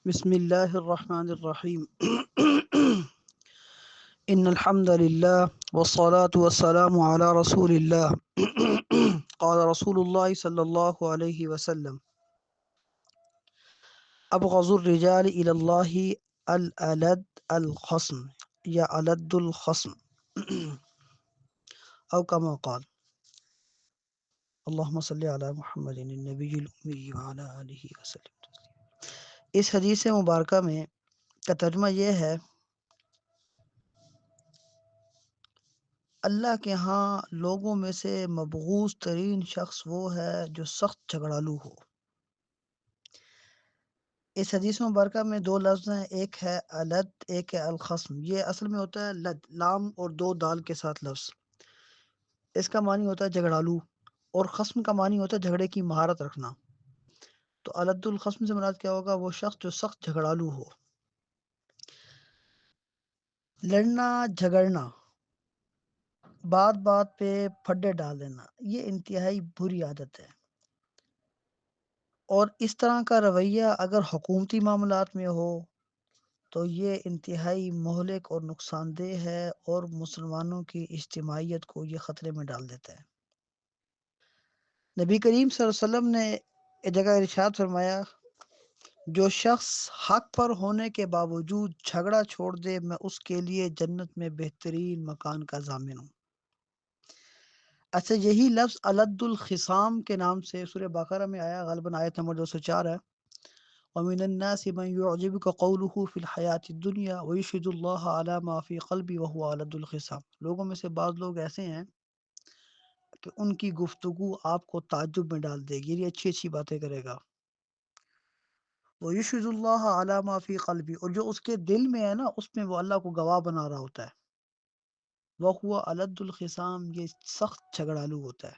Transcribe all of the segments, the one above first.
بسم الله الرحمن الرحيم. إن الحمد لله والصلاة والسلام على رسول الله. قال رسول الله صلى الله عليه وسلم: أبغض الرجال إلى الله الألد الخصم يا ألد الخصم. أو كما قال. اللهم صل على محمد النبي الأمي وعلى آله وسلم. اس حدیث مبارکہ میں کا ترجمہ یہ ہے: اللہ کے ہاں لوگوں میں سے مبغوض ترین شخص وہ ہے جو سخت جھگڑالو ہو۔ اس حدیث مبارکہ میں دو لفظ ہیں، ایک ہے الد، ایک ہے الخصم۔ یہ اصل میں ہوتا ہے لد، لام اور دو دال کے ساتھ لفظ۔ اس کا معنی ہوتا ہے جھگڑالو، اور خصم کا معنی ہوتا ہے جھگڑے کی مہارت رکھنا۔ تو الد الخصم سے مراد کیا ہوگا؟ وہ شخص جو سخت جھگڑالو ہو۔ لڑنا جھگڑنا، بات بات پہ پھڈے ڈال دینا، یہ انتہائی بری عادت ہے، اور اس طرح کا رویہ اگر حکومتی معاملات میں ہو تو یہ انتہائی مہلک اور نقصان دہ ہے، اور مسلمانوں کی اجتماعیت کو یہ خطرے میں ڈال دیتا ہے۔ نبی کریم صلی اللہ علیہ وسلم نے ایک جگہ ارشاد فرمایا: جو شخص حق پر ہونے کے باوجود جھگڑا چھوڑ دے، میں اس کے لیے جنت میں بہترین مکان کا ضامن ہوں۔ اچھا، یہی لفظ الد الخصام کے نام سے سورہ بقرہ میں آیا، غالباً آیت نمبر 204 ہے۔ وَمِنَ النَّاسِ مَن يُعْجِبُكَ قَوْلُهُ فِي الْحَيَاةِ الدُّنْيَا وَيُشْهِدُ اللَّهَ عَلَى مَا فِي قَلْبِهِ وَهُوَ أَلَدُّ الْخِصَامِ۔ لوگوں میں سے بعض لوگ ایسے ہیں کہ ان کی گفتگو آپ کو تعجب میں ڈال دے گی، یہ اچھی اچھی باتیں کرے گا۔ وَيُشْهِدُ اللَّهَ عَلَى مَا فِي قَلْبِهِ، اور جو اس کے دل میں ہے نا، اس میں وہ اللہ کو گواہ بنا رہا ہوتا ہے۔ وَهُوَ أَلَدُّ الْخِصَامِ، یہ سخت جھگڑالو ہوتا ہے۔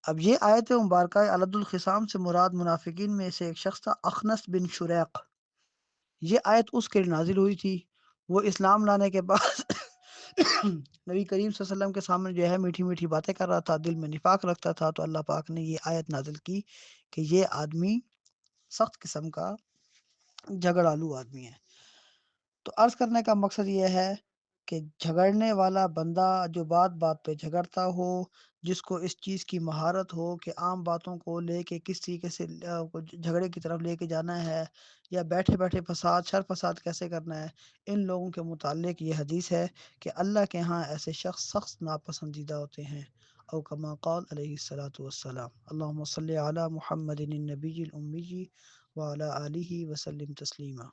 اب یہ آیت مبارکہ الد الخصام سے مراد منافقین میں سے ایک شخص تھا، اخنس بن شریق۔ یہ آیت اس کے لیے نازل ہوئی تھی۔ وہ اسلام لانے کے بعد نبی کریم صلی اللہ علیہ وسلم کے سامنے جو ہے میٹھی میٹھی باتیں کر رہا تھا، دل میں نفاق رکھتا تھا، تو اللہ پاک نے یہ آیت نازل کی کہ یہ آدمی سخت قسم کا جھگڑالو آدمی ہے۔ تو عرض کرنے کا مقصد یہ ہے کہ جھگڑنے والا بندہ جو بات بات پہ جھگڑتا ہو، جس کو اس چیز کی مہارت ہو کہ عام باتوں کو لے کے کس طریقے سے جھگڑے کی طرف لے کے جانا ہے، یا بیٹھے بیٹھے شر فساد کیسے کرنا ہے، ان لوگوں کے متعلق یہ حدیث ہے کہ اللہ کے ہاں ایسے شخص سخت ناپسندیدہ ہوتے ہیں۔ او کما قال علیہ الصلاۃ والسلام۔ اللہم صلی علی محمد النبی الامی وعلی آلہ وسلم تسلیما۔